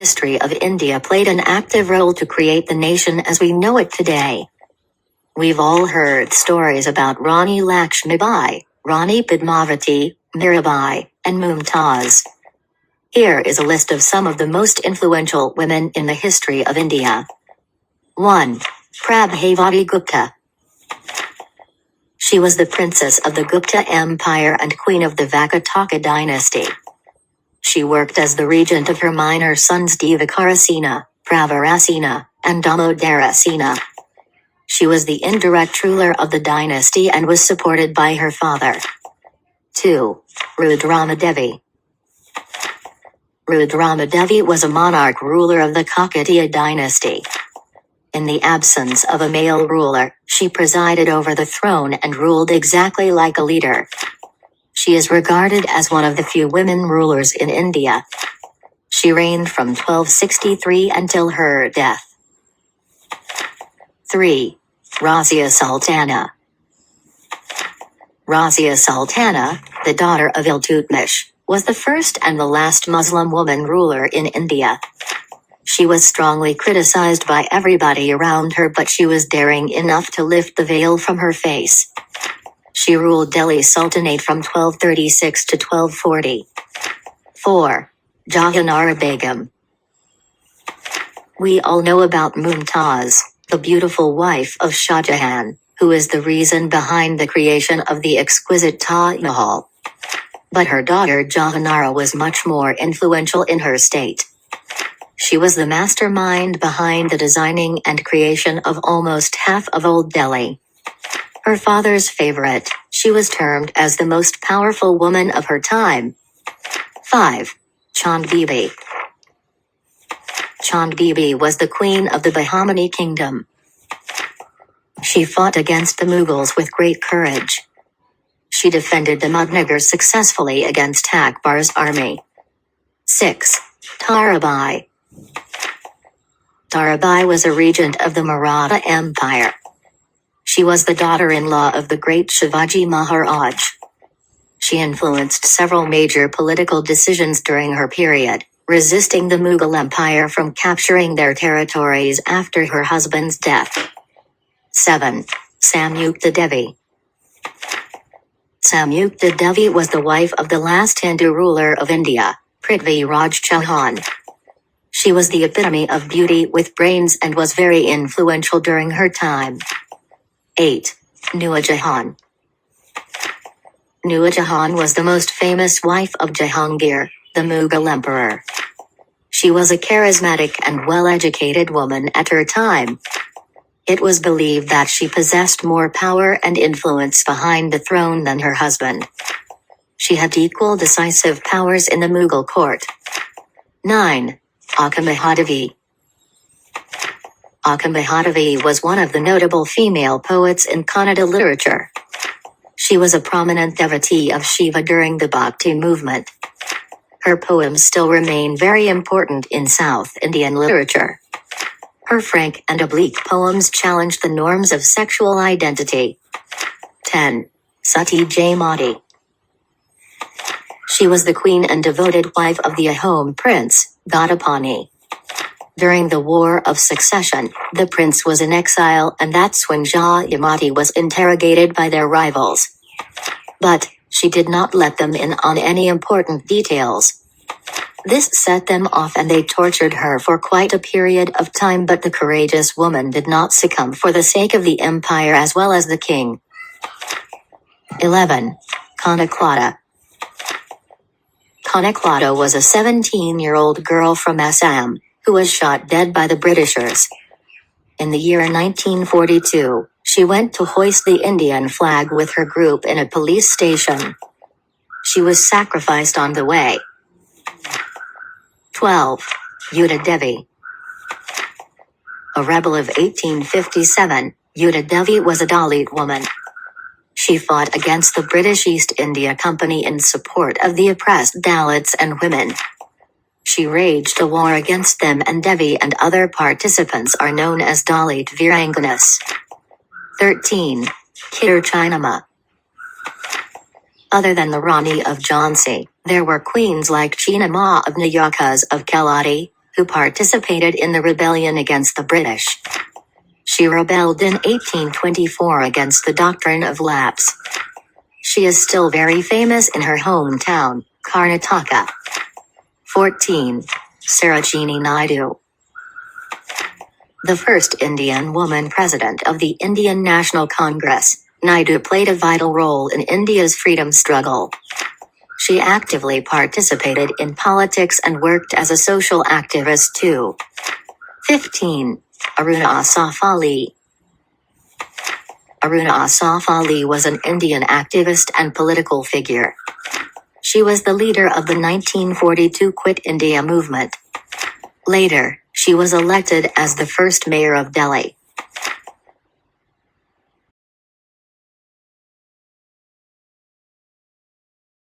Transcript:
history of India played an active role to create the nation as we know it today. We've all heard stories about Rani Lakshmibai, Rani Padmavati, Meerabai, and Mumtaz. Here is a list of some of the most influential women in the history of India. 1. Prabhavati Gupta. She was the princess of the Gupta Empire and queen of the Vakataka dynasty. She worked as the regent of her minor sons Divakarasena, Pravarasena, and Damodarasena. She was the indirect ruler of the dynasty and was supported by her father. 2. Rudramadevi. Rudramadevi was a monarch ruler of the Kakatiya dynasty. In the absence of a male ruler, she presided over the throne and ruled exactly like a leader. She is regarded as one of the few women rulers in India. She reigned from 1263 until her death. 3. Razia Sultana. Razia Sultana, the daughter of Iltutmish, was the first and the last Muslim woman ruler in India. She was strongly criticized by everybody around her, but she was daring enough to lift the veil from her face. She ruled Delhi Sultanate from 1236 to 1240. 4. Jahanara Begum. We all know about Mumtaz, the beautiful wife of Shah Jahan, who is the reason behind the creation of the exquisite Taj Mahal. But her daughter Jahanara was much more influential in her state. She was the mastermind behind the designing and creation of almost half of Old Delhi. Her father's favorite, she was termed as the most powerful woman of her time. 5. Chand Bibi. Chand Bibi was the queen of the Bahmani kingdom. She fought against the Mughals with great courage. She defended the Mudnagar successfully against Akbar's army. 6. Tarabai. Tarabai was a regent of the Maratha Empire. She was the daughter-in-law of the great Shivaji Maharaj. She influenced several major political decisions during her period, resisting the Mughal Empire from capturing their territories after her husband's death. 7. Samyukta Devi. Samyukta Devi was the wife of the last Hindu ruler of India, Prithvi Raj Chauhan. She was the epitome of beauty with brains and was very influential during her time. 8. Nur Jahan. Nur Jahan was the most famous wife of Jahangir, the Mughal emperor. She was a charismatic and well-educated woman at her time. It was believed that she possessed more power and influence behind the throne than her husband. She had equal decisive powers in the Mughal court. 9. Akka Mahadevi. Akka Mahadevi was one of the notable female poets in Kannada literature. She was a prominent devotee of Shiva during the Bhakti movement. Her poems still remain very important in South Indian literature. Her frank and oblique poems challenged the norms of sexual identity. 10. Sati Jaimati. She was the queen and devoted wife of the Ahom prince, Ghatapani. During the War of Succession, the prince was in exile, and that's when Jaimati was interrogated by their rivals. But she did not let them in on any important details. This set them off and they tortured her for quite a period of time, but the courageous woman did not succumb for the sake of the empire as well as the king. 11. Kanaklata. Kanaklata was a 17-year-old girl from Assam, who was shot dead by the Britishers. In the year 1942, she went to hoist the Indian flag with her group in a police station. She was sacrificed on the way. 12. Yuda Devi. A rebel of 1857, Yuda Devi was a Dalit woman. She fought against the British East India Company in support of the oppressed Dalits and women. She waged a war against them, and Devi and other participants are known as Dalit Viranganas. 13. Kir Chinama. Other than the Rani of Jhansi, there were queens like Chinama of Nayakas of Keladi, who participated in the rebellion against the British. She rebelled in 1824 against the doctrine of lapse. She is still very famous in her hometown, Karnataka. 14. Sarojini Naidu. The first Indian woman president of the Indian National Congress, Naidu played a vital role in India's freedom struggle. She actively participated in politics and worked as a social activist too. 15. Aruna Asaf Ali. Aruna Asaf Ali was an Indian activist and political figure. She was the leader of the 1942 Quit India movement. Later, she was elected as the first mayor of Delhi.